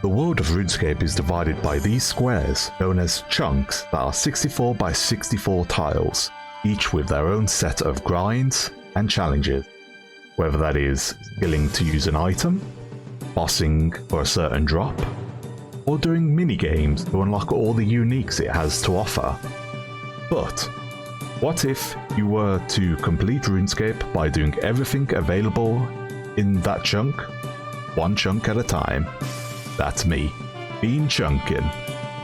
The world of RuneScape is divided by these squares, known as chunks, that are 64 by 64 tiles, each with their own set of grinds and challenges, whether that is skilling to use an item, bossing for a certain drop, or doing mini-games to unlock all the uniques it has to offer. But what if you were to complete RuneScape by doing everything available in that chunk, one chunk at a time? That's me, Bean Chunkin,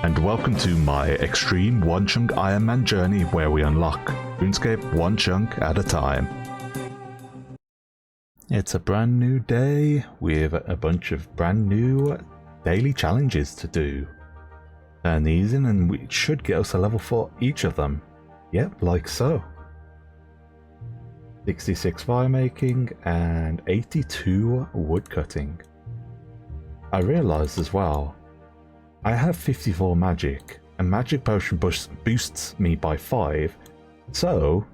and welcome to my Xtreme one chunk Ironman journey where we unlock RuneScape one chunk at a time. It's a brand new day with a bunch of brand new daily challenges to do. Turn these in and we should get us a level for each of them. Yep, like so. 66 fire making and 82 wood cutting. I realised as well, I have 54 magic, and magic potion boosts me by 5, so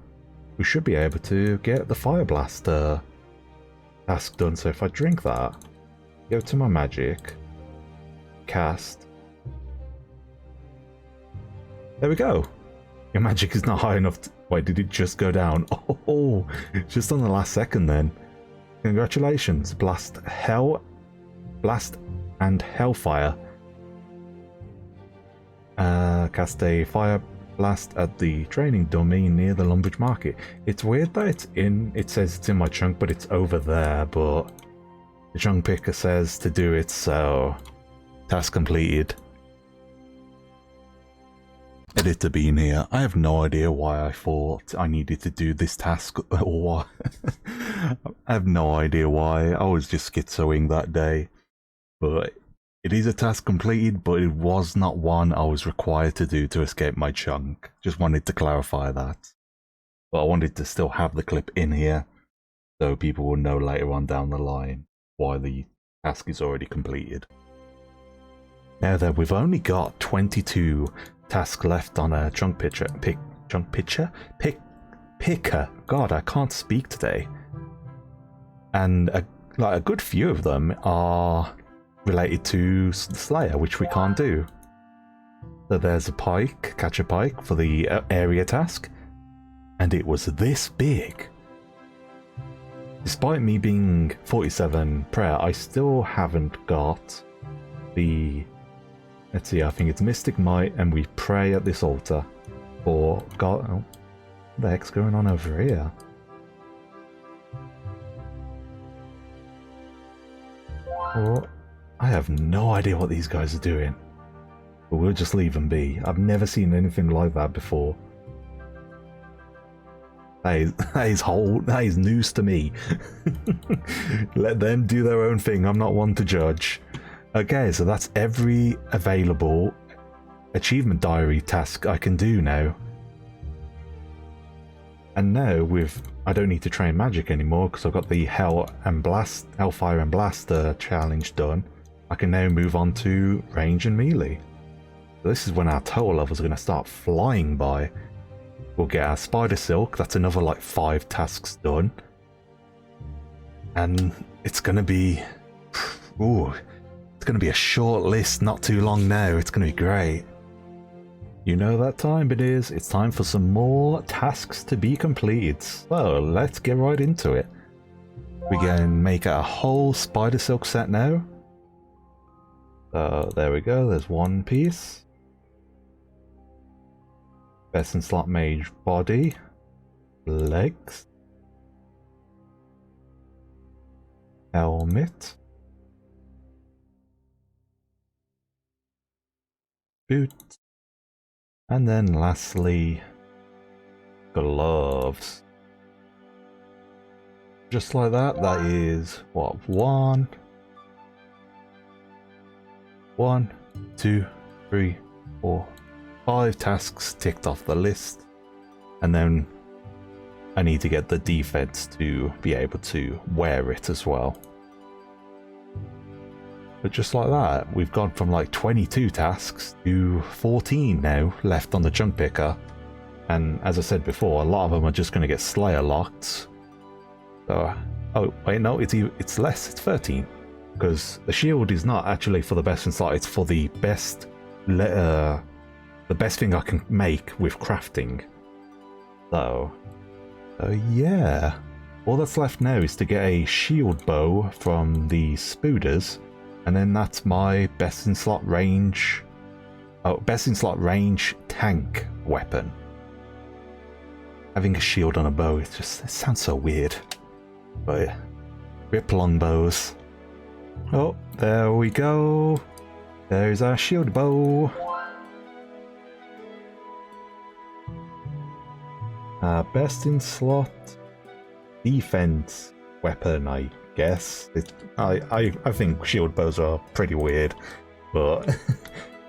we should be able to get the fire blaster task done. So if I drink that, go to my magic, cast, there we go. Your magic is not high enough to... Wait, did it just go down? Oh, just on the last second then. Congratulations, blast and hellfire. Cast a fire blast at the training dummy near the Lumbridge market. It's weird that it says it's in my chunk, but it's over there, but the chunk picker says to do it, so task completed. Editor Bean here. I have no idea why I thought I needed to do this task or what. I have no idea why. I was just schizoing that day. But it is a task completed, but it was not one I was required to do to escape my chunk. Just wanted to clarify that. But I wanted to still have the clip in here, so people will know later on down the line why the task is already completed. Now that we've only got 22 tasks left on a chunk picker. God, I can't speak today. And a good few of them are related to Slayer, which we can't do. So there's a pike, catch a pike for the area task, and it was this big. Despite me being 47 prayer, I still haven't got the... Let's see, I think it's Mystic Might, and we pray at this altar for God. Oh, what the heck's going on over here? Oh, I have no idea what these guys are doing, but we'll just leave them be. I've never seen anything like that before. That is news to me. Let them do their own thing. I'm not one to judge. Okay, so that's every available achievement diary task I can do now. And now I don't need to train magic anymore because I've got the Hellfire and Blaster challenge done. I can now move on to range and melee. So this is when our total levels are going to start flying by. We'll get our Spider Silk, that's another like 5 tasks done. And it's going to be... Ooh, it's going to be a short list, not too long now. It's going to be great. You know that time it is. It's time for some more tasks to be completed. So let's get right into it. We can make a whole Spider Silk set now. There we go. There's one piece. Best in slot mage body. Legs. Helmet. Boot, and then lastly gloves. Just like that. That is what, 1, 2, 3, 4, 5 tasks ticked off the list, and then I need to get the defense to be able to wear it as well. But just like that, we've gone from like 22 tasks to 14 now left on the chunk picker. And as I said before, a lot of them are just going to get Slayer locked. So, oh wait, no, it's less, it's 13. because the shield is not actually for the best in slot, it's for the best thing I can make with crafting. So yeah, all that's left now is to get a shield bow from the spooders, and then that's my best in slot range tank weapon. Having a shield on a bow, it sounds so weird. But yeah, rip longbows. Oh, there we go. There's our shield bow. Best in slot defense weapon, I guess. I think shield bows are pretty weird, but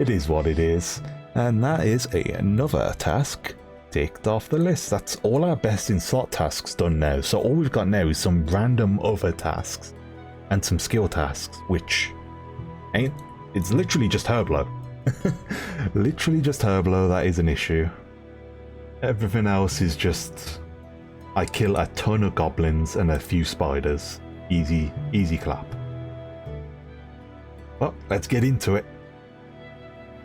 it is what it is. And that is another task ticked off the list. That's all our best in slot tasks done now. So all we've got now is some random other tasks and some skill tasks, which it's literally just Herblore. Literally just Herblore, that is an issue. Everything else is just I kill a ton of goblins and a few spiders. Easy clap. Well, let's get into it.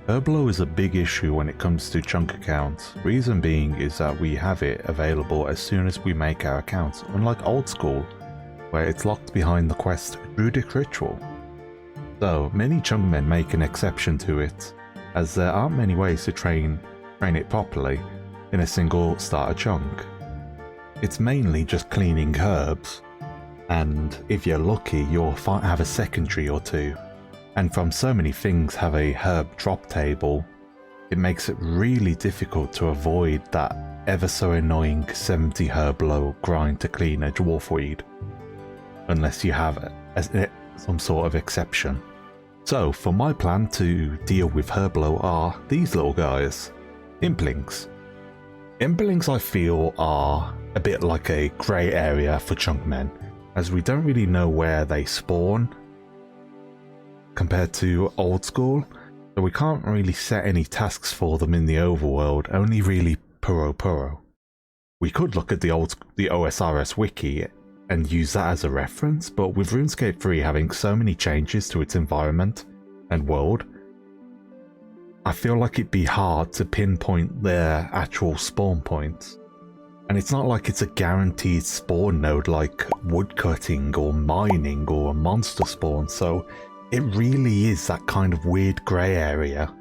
Herblore is a big issue when it comes to chunk accounts. Reason being is that we have it available as soon as we make our accounts, unlike old school, where it's locked behind the quest Druidic Ritual. So many chunkmen make an exception to it, as there aren't many ways to train it properly in a single starter chunk. It's mainly just cleaning herbs, and if you're lucky you'll have a secondary or two. And from so many things have a herb drop table, it makes it really difficult to avoid that ever so annoying 70 Herblore grind to clean a dwarf weed, unless you have some sort of exception. So for my plan to deal with Herblore are these little guys, implings. Implings I feel are a bit like a grey area for chunkmen, as we don't really know where they spawn compared to old school, so we can't really set any tasks for them in the overworld, only really Puro. We could look at the OSRS wiki and use that as a reference, but with RuneScape 3 having so many changes to its environment and world, I feel like it'd be hard to pinpoint their actual spawn points. And it's not like it's a guaranteed spawn node like woodcutting or mining or a monster spawn, so it really is that kind of weird grey area.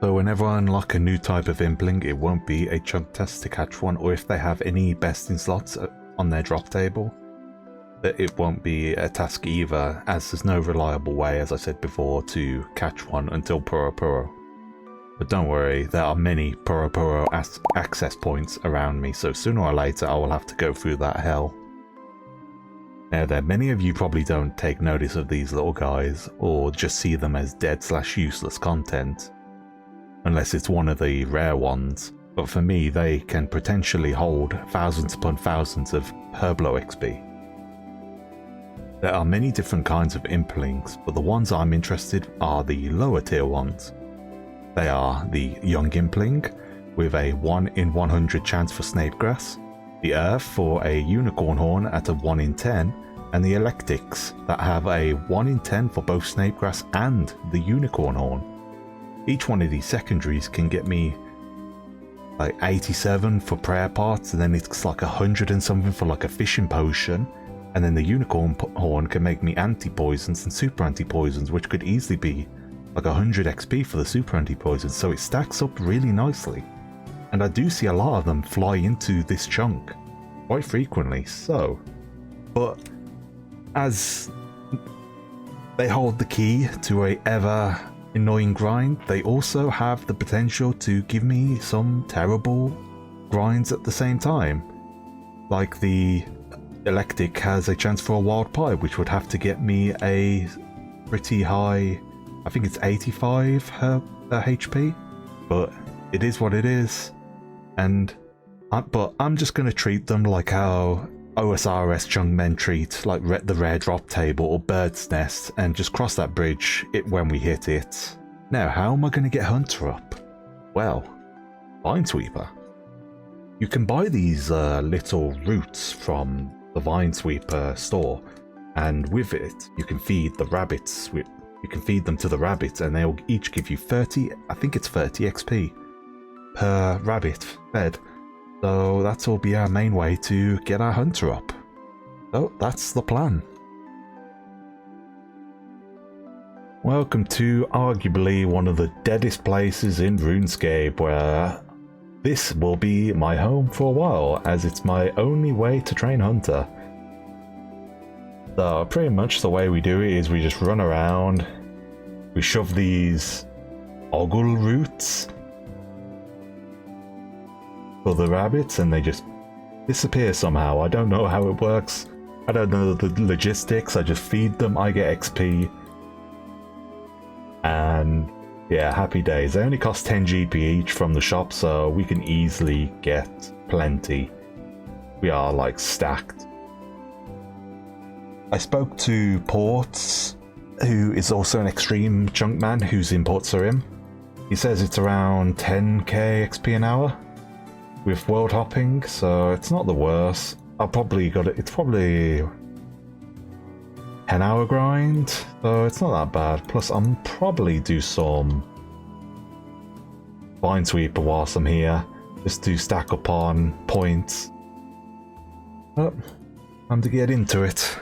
So whenever I unlock a new type of impling, it won't be a chunk test to catch one, or if they have any best in slots on their drop table, it won't be a task either, as there's no reliable way, as I said before, to catch one until Puro. But don't worry, there are many Puro access points around me, so sooner or later I will have to go through that hell. Now there, many of you probably don't take notice of these little guys, or just see them as dead/useless content, unless it's one of the rare ones, but for me they can potentially hold thousands upon thousands of Herblore XP. There are many different kinds of implings, but the ones I'm interested in are the lower tier ones. They are the Young Impling, with a 1 in 100 chance for Snapegrass, the Earth for a Unicorn Horn at a 1 in 10, and the Electics that have a 1 in 10 for both Snapegrass and the Unicorn Horn. Each one of these secondaries can get me like 87 for prayer parts, and then it's like 100 and something for like a fishing potion, and then the Unicorn Horn can make me anti-poisons and super anti-poisons, which could easily be like 100 XP for the super anti-poisons, so it stacks up really nicely. And I do see a lot of them fly into this chunk quite frequently, so. But as they hold the key to a ever annoying grind, they also have the potential to give me some terrible grinds at the same time. Like the Electic has a chance for a wild pie, which would have to get me a pretty high, I think it's 85 HP, but it is what it is. And but I'm just going to treat them like how OSRS chunkmen treat like the rare drop table or bird's nest, and just cross that bridge when we hit it. Now, how am I going to get Hunter up? Well, Vinesweeper. You can buy these little roots from the Vinesweeper store, and with it you can feed the rabbits. You can feed them to the rabbits and they'll each give you 30, I think it's 30 XP per rabbit fed. So that'll be our main way to get our hunter up. So that's the plan. Welcome to arguably one of the deadest places in RuneScape, where this will be my home for a while, as it's my only way to train hunter. So pretty much the way we do it is we just run around, we shove these ogle roots for the rabbits and they just disappear somehow. I don't know how it works, I don't know the logistics, I just feed them, I get XP, and yeah, happy days. They only cost 10 GP each from the shop, so we can easily get plenty. We are like stacked. I spoke to Ports, who is also an Xtreme chunk man who's in Port Sarim. He says it's around 10k XP an hour with world hopping, so it's not the worst. I've probably got it, it's probably 10-hour grind, so it's not that bad. Plus I'm probably do some Vine Sweeper whilst I'm here, just to stack up on points. But time to get into it.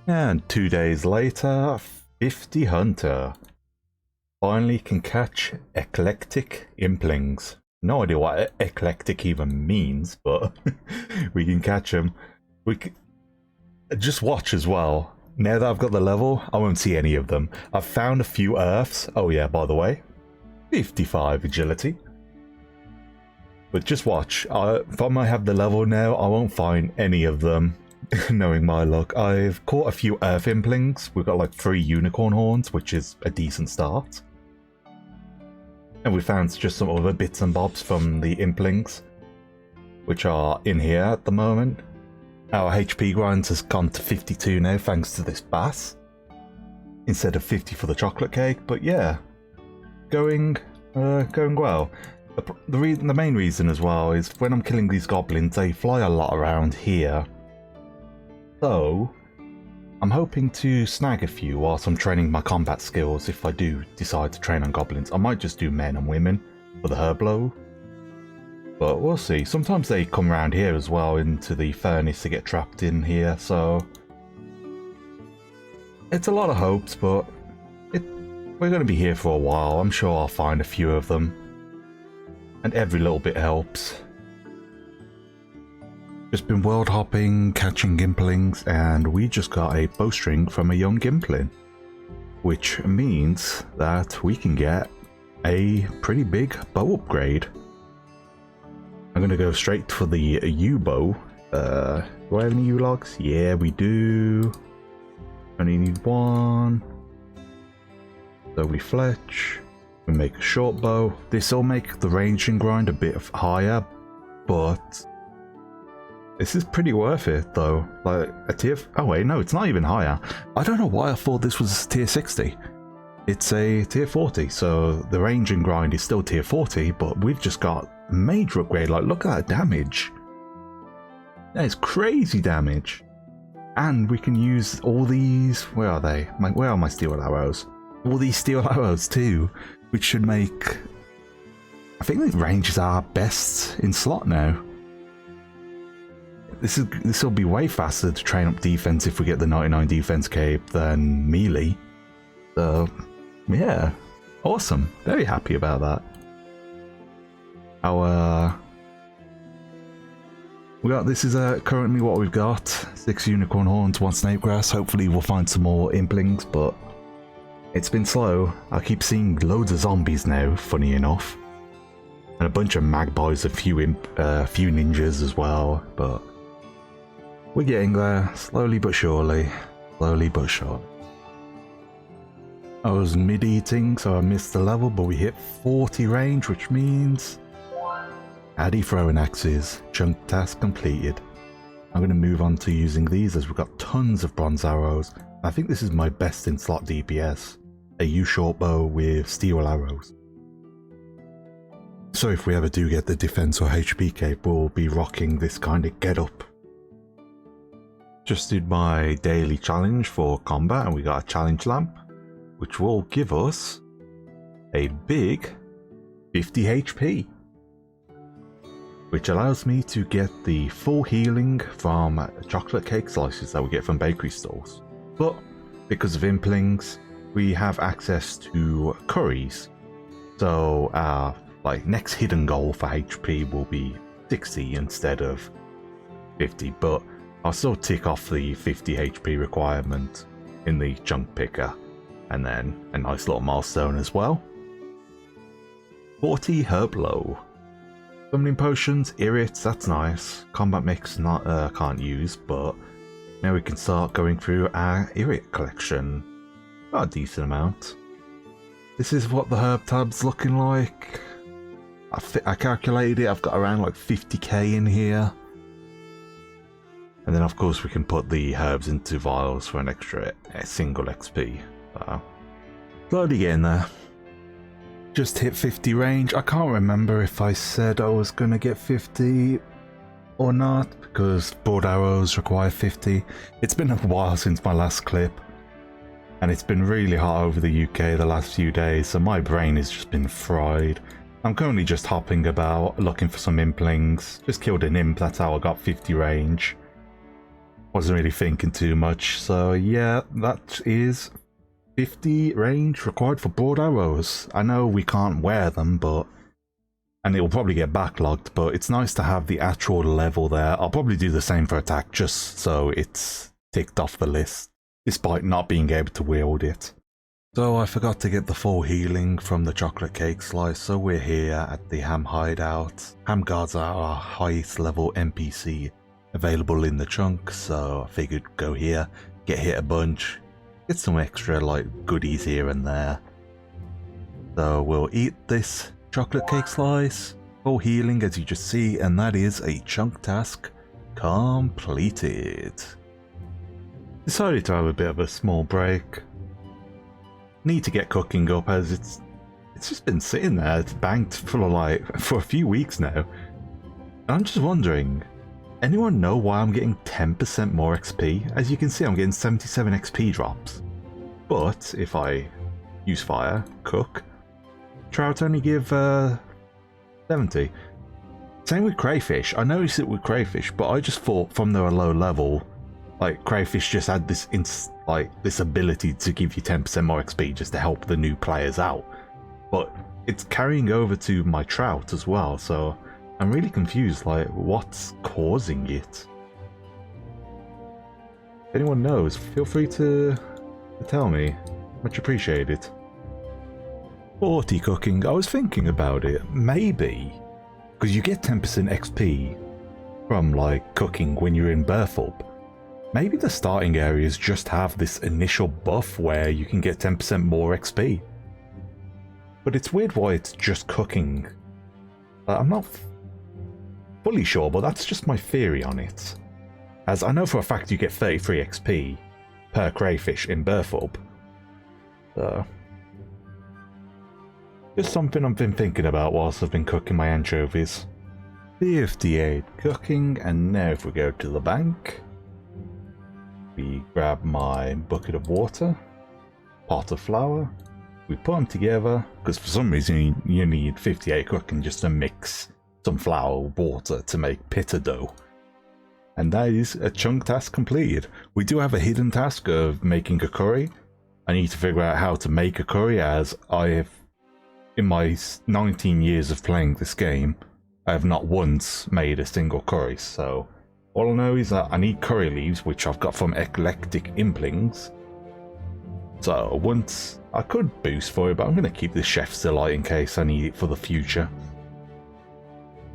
And 2 days later, 50 hunter. Finally can catch eclectic implings. No idea what eclectic even means, but we can catch them. We can just watch as well. Now that I've got the level, I won't see any of them. I've found a few earths. Oh yeah, by the way, 55 agility. But just watch. If I might have the level now, I won't find any of them. Knowing my luck, I've caught a few earth implings. We've got like 3 unicorn horns, which is a decent start. And we found just some other bits and bobs from the implings, which are in here at the moment. Our HP grind has gone to 52 now, thanks to this bass, instead of 50 for the chocolate cake. But yeah, going well. The main reason as well is when I'm killing these goblins, they fly a lot around here. So, I'm hoping to snag a few whilst I'm training my combat skills. If I do decide to train on goblins, I might just do men and women for the Herblore. But we'll see. Sometimes they come around here as well into the furnace to get trapped in here, so it's a lot of hopes, but we're going to be here for a while. I'm sure I'll find a few of them, and every little bit helps. Just been world hopping, catching implings, and we just got a bowstring from a young impling, which means that we can get a pretty big bow upgrade. I'm gonna go straight for the U bow. Do I have any U logs? Yeah, we do. Only need one. So we fletch. We make a short bow. This will make the ranging grind a bit higher, but this is pretty worth it though. Like a tier. Oh wait, no, it's not even higher. I don't know why I thought this was tier 60. It's a tier 40, so the ranging grind is still tier 40, but we've just got a major upgrade. Like, look at that damage. That is crazy damage. And we can use all these. Where are they? Where are my steel arrows? All these steel arrows too, which should make. I think the ranges are best in slot now. This will be way faster to train up defense if we get the 99 defense cape than melee. So yeah, awesome. Very happy about that. This is currently what we've got. 6 unicorn horns, 1 snake grass. Hopefully we'll find some more implings, but it's been slow. I keep seeing loads of zombies now, funny enough. And a bunch of magpies, a few ninjas as well, but we're getting there, slowly but surely. Slowly but surely. I was mid-eating, so I missed the level, but we hit 40 range, which means Addy throwing axes, chunk task completed. I'm going to move on to using these as we've got tons of bronze arrows. I think this is my best in slot DPS, a U short bow with steel arrows. So if we ever do get the defense or HP cape, we'll be rocking this kind of getup. Just did my daily challenge for combat and we got a challenge lamp, which will give us a big 50 HP. Which allows me to get the full healing from chocolate cake slices that we get from bakery stores. But because of implings, we have access to curries. So our next hidden goal for HP will be 60 instead of 50. But I'll still tick off the 50 HP requirement in the chunk picker. And then a nice little milestone as well. 40 Herblore. Summoning potions, irrits, that's nice. Combat mix can't use, but now we can start going through our irrit collection. Got a decent amount. This is what the herb tab's looking like. I calculated it, I've got around 50k in here. And then of course we can put the herbs into vials for an extra single XP. So, slowly getting there. Just hit 50 range. I can't remember if I said I was going to get 50 or not, because broad arrows require 50. It's been a while since my last clip, and it's been really hot over the UK the last few days, so my brain has just been fried. I'm currently just hopping about, looking for some implings. Just killed an imp, that's how I got 50 range. Wasn't really thinking too much, so yeah, that is 50 range required for broad arrows. I know we can't wear them, and it will probably get backlogged, but it's nice to have the actual level there. I'll probably do the same for attack just so it's ticked off the list, despite not being able to wield it. So I forgot to get the full healing from the chocolate cake slice, so we're here at the ham hideout. Ham guards are our highest level NPC available in the chunk, so I figured go here, get hit a bunch, get some extra goodies here and there. So we'll eat this chocolate cake slice, full healing as you just see, and that is a chunk task completed. Decided to have a bit of a small break. Need to get cooking up as it's just been sitting there, it's banked for a few weeks now. And I'm just wondering, anyone know why I'm getting 10% more XP? As you can see, I'm getting 77 XP drops. But if I use fire, cook, trout only give 70. Same with crayfish. I noticed it with crayfish, but I just thought from their low level, crayfish just had this this ability to give you 10% more XP just to help the new players out. But it's carrying over to my trout as well, so I'm really confused, what's causing it? If anyone knows, feel free to tell me. Much appreciated. 40 cooking, I was thinking about it. Maybe, because you get 10% XP from cooking when you're in Burthope. Maybe the starting areas just have this initial buff where you can get 10% more XP. But it's weird why it's just cooking. I'm not fully sure, but that's just my theory on it. As I know for a fact you get 33 XP per crayfish in Burthope. So, just something I've been thinking about whilst I've been cooking my anchovies. 58 cooking, and now if we go to the bank, we grab my bucket of water, pot of flour, we put them together, because for some reason you need 58 cooking just to mix some flour with water to make pita dough. And that is a chunk task completed. We do have a hidden task of making a curry. I need to figure out how to make a curry, as I have, in my 19 years of playing this game, I have not once made a single curry. So all I know is that I need curry leaves, which I've got from eclectic implings. So once I could boost for it, but I'm going to keep the chef's delight in case I need it for the future.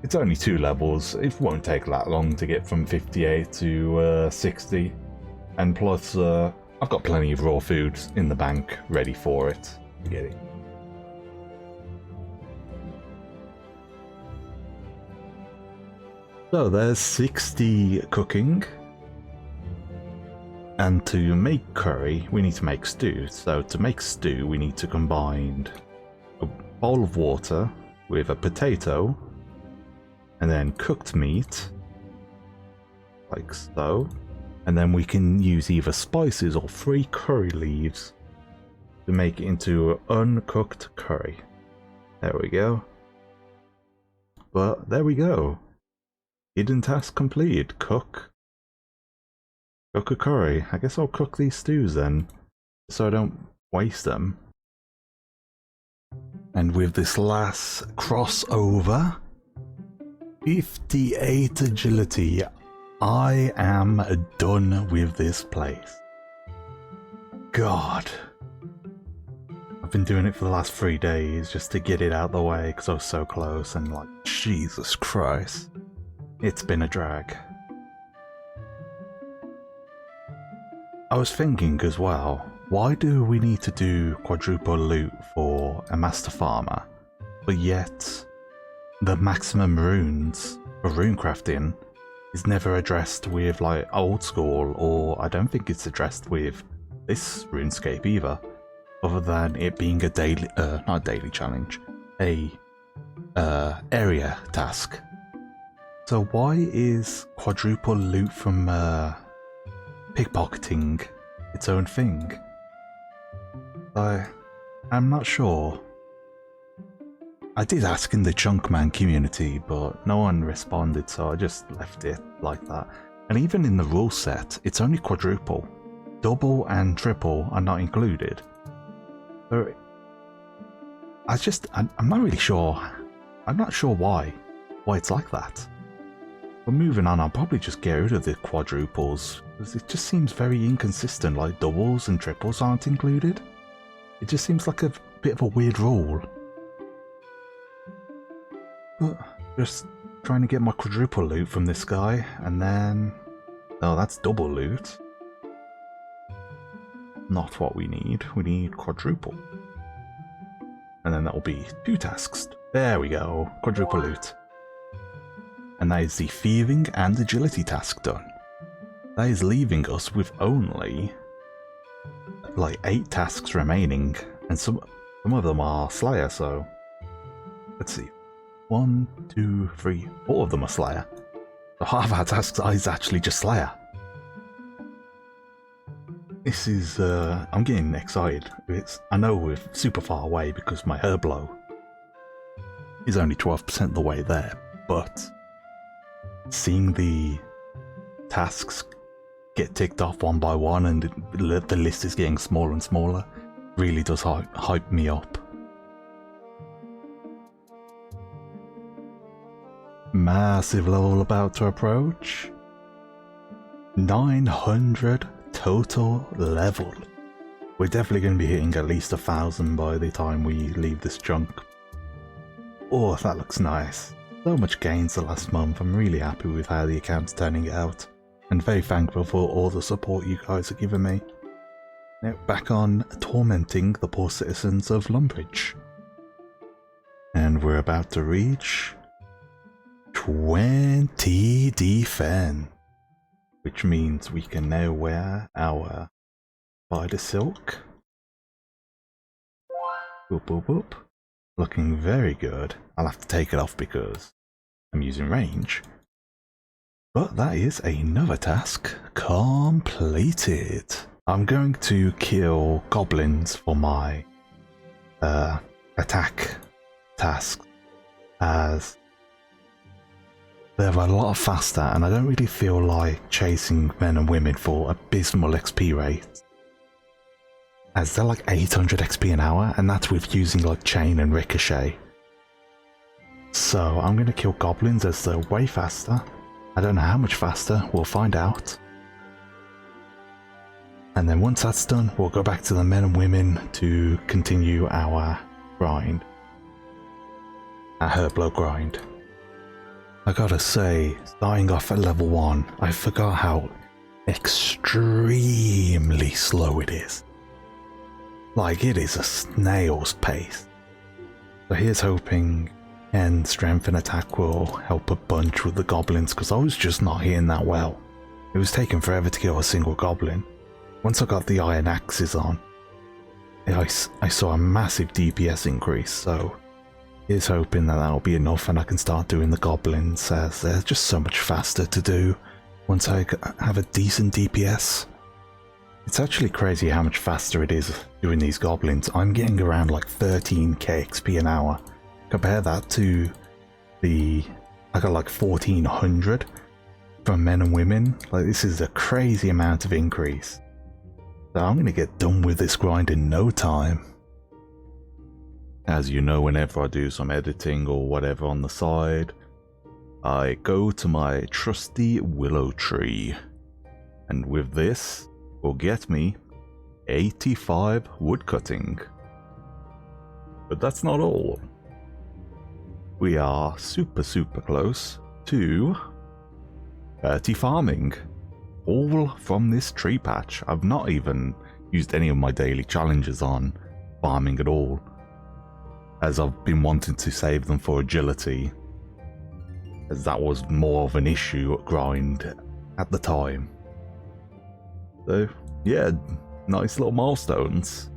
It's only 2 levels, it won't take that long to get from 58 to 60. And plus, I've got plenty of raw food in the bank ready for it to get it. So there's 60 cooking. And to make curry, we need to make stew. So to make stew, we need to combine a bowl of water with a potato, and then cooked meat, like so. And then we can use either spices or 3 curry leaves to make it into an uncooked curry. There we go. But there we go. Hidden task completed. Cook a curry. I guess I'll cook these stews then, so I don't waste them. And with this last crossover, 58 agility, I am done with this place. God. I've been doing it for the last 3 days just to get it out of the way because I was so close, and like, Jesus Christ. It's been a drag. I was thinking as well, why do we need to do quadruple loot for a master farmer, but yet the maximum runes for rune crafting is never addressed with like old school, or I don't think it's addressed with this RuneScape either, other than it being a daily, not a daily challenge, a area task. So why is quadruple loot from pickpocketing its own thing? I'm not sure. I did ask in the Chunkman community, but no one responded, so I just left it like that. And even in the rule set, it's only quadruple. Double and triple are not included. So I'm not really sure. I'm not sure why it's like that. But moving on, I'll probably just get rid of the quadruples, because it just seems very inconsistent, like doubles and triples aren't included. It just seems like a bit of a weird rule. But just trying to get my quadruple loot from this guy, and then... Oh, that's double loot. Not what we need. We need quadruple. And then that will be 2 tasks. There we go. Quadruple loot. And that is the thieving and agility task done. That is leaving us with only like 8 tasks remaining, and some of them are Slayer, so let's see. 1, 2, 3, 4 of them are Slayer. So half our tasks is actually just Slayer. This is, I'm getting excited. I know we're super far away because my Herblore is only 12% the way there, but seeing the tasks get ticked off one by one and the list is getting smaller and smaller really does hype me up. Massive level about to approach. 900 total level. We're definitely going to be hitting at least 1,000 by the time we leave this chunk. Oh, that looks nice. So much gains the last month. I'm really happy with how the account's turning out, and very thankful for all the support you guys are giving me. Now back on tormenting the poor citizens of Lumbridge. And we're about to reach 20 defense, which means we can now wear our spider silk. Boop, boop, boop. Looking very good. I'll have to take it off because I'm using range. But that is another task completed. I'm going to kill goblins for my attack task, as they're a lot faster and I don't really feel like chasing men and women for abysmal XP rates, as they're like 800 XP an hour, and that's with using like chain and ricochet. So I'm going to kill goblins as they're way faster. I don't know how much faster, we'll find out. And then once that's done, we'll go back to the men and women to continue our grind. Our Herblore grind. I gotta say, starting off at level 1, I forgot how extremely slow it is. Like, it is a snail's pace. So here's hoping and strength and attack will help a bunch with the goblins, because I was just not hitting that well. It was taking forever to kill a single goblin. Once I got the iron axes on, I saw a massive DPS increase, so here's hoping that that'll be enough and I can start doing the goblins, as they're just so much faster to do once I have a decent DPS. It's actually crazy how much faster it is doing these goblins. I'm getting around like 13k XP an hour. Compare that to I got like 1400 from men and women. Like, this is a crazy amount of increase. So I'm going to get done with this grind in no time. As you know, whenever I do some editing or whatever on the side, I go to my trusty willow tree. And with this, will get me 85 woodcutting. But that's not all. We are super close to 30 farming. All from this tree patch. I've not even used any of my daily challenges on farming at all, as I've been wanting to save them for agility, as that was more of an issue at grind at the time. So yeah, nice little milestones.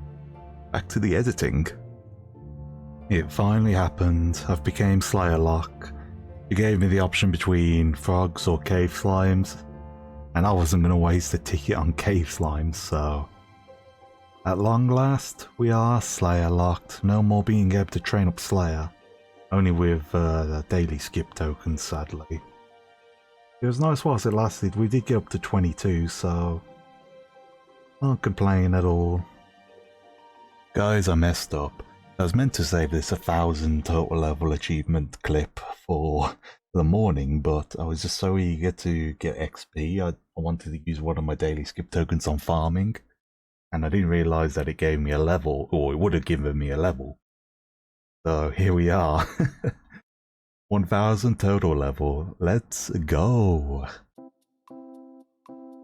Back to the editing. It finally happened. I've became Slayerlock. It gave me the option between frogs or cave slimes, and I wasn't going to waste a ticket on cave slimes, so at long last we are Slayer locked. No more being able to train up Slayer, only with the daily skip tokens, sadly. It was nice whilst it lasted. We did get up to 22, so I don't complain at all. Guys, I messed up. I was meant to save this 1000 total level achievement clip for the morning, but I was just so eager to get XP. I wanted to use one of my daily skip tokens on farming, and I didn't realise that it gave me a level, or it would have given me a level. So here we are. 1000 total level. Let's go.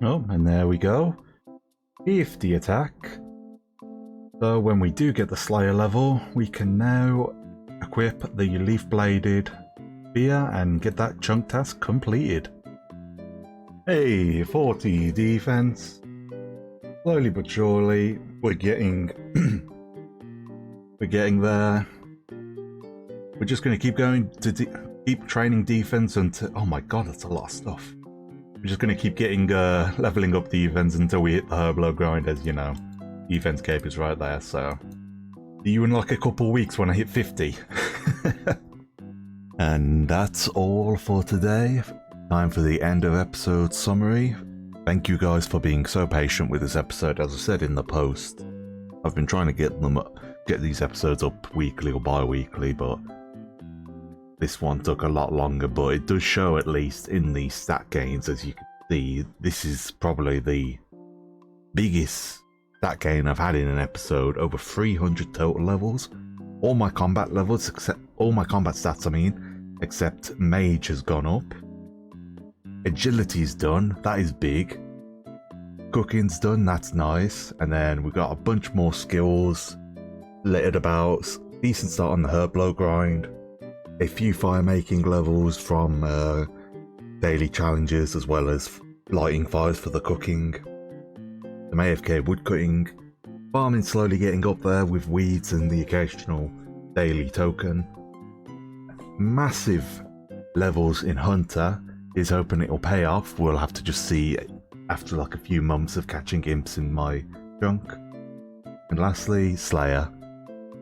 Oh, and there we go. 50 attack. So when we do get the Slayer level, we can now equip the leaf-bladed spear and get that chunk task completed. Hey, 40 defense. Slowly but surely, we're getting there. We're just going to keep going to keep training defense until, oh my god, that's a lot of stuff. We're just going to keep getting leveling up defense until we hit the Herblore grind, as you know. Defense cape is right there, so see you in like a couple weeks when I hit 50. And that's all for today. Time for the end of episode summary. Thank you guys for being so patient with this episode. As I said in the post, I've been trying to get these episodes up weekly or bi-weekly, but this one took a lot longer. But it does show, at least in the stat gains, as you can see, this is probably the biggest stat gain I've had in an episode. Over 300 total levels. All my combat levels, except all my combat stats, I mean, except mage has gone up. Agility's done, that is big. Cooking's done, that's nice. And then we got a bunch more skills littered about. decent start on the Herblore grind, a few fire making levels from daily challenges as well as lighting fires for the cooking, some AFK woodcutting, farming slowly getting up there with weeds and the occasional daily token, massive levels in Hunter. Is hoping it'll pay off. We'll have to just see after like a few months of catching imps in my junk. And lastly, Slayer.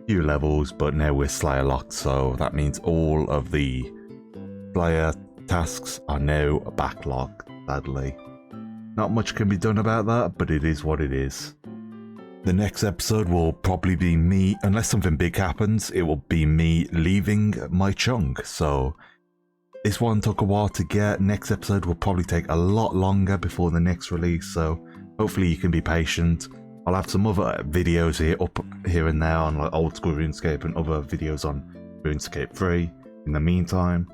Few levels, but now we're Slayer locked, so that means all of the Slayer tasks are now backlogged, sadly. Not much can be done about that, but it is what it is. The next episode will probably be me, unless something big happens, it will be me leaving my chunk, so this one took a while to get. Next episode will probably take a lot longer before the next release, so hopefully you can be patient. I'll have some other videos here and there on like old school RuneScape and other videos on RuneScape 3 in the meantime.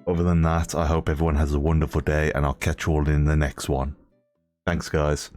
Other than that, I hope everyone has a wonderful day and I'll catch you all in the next one. Thanks guys.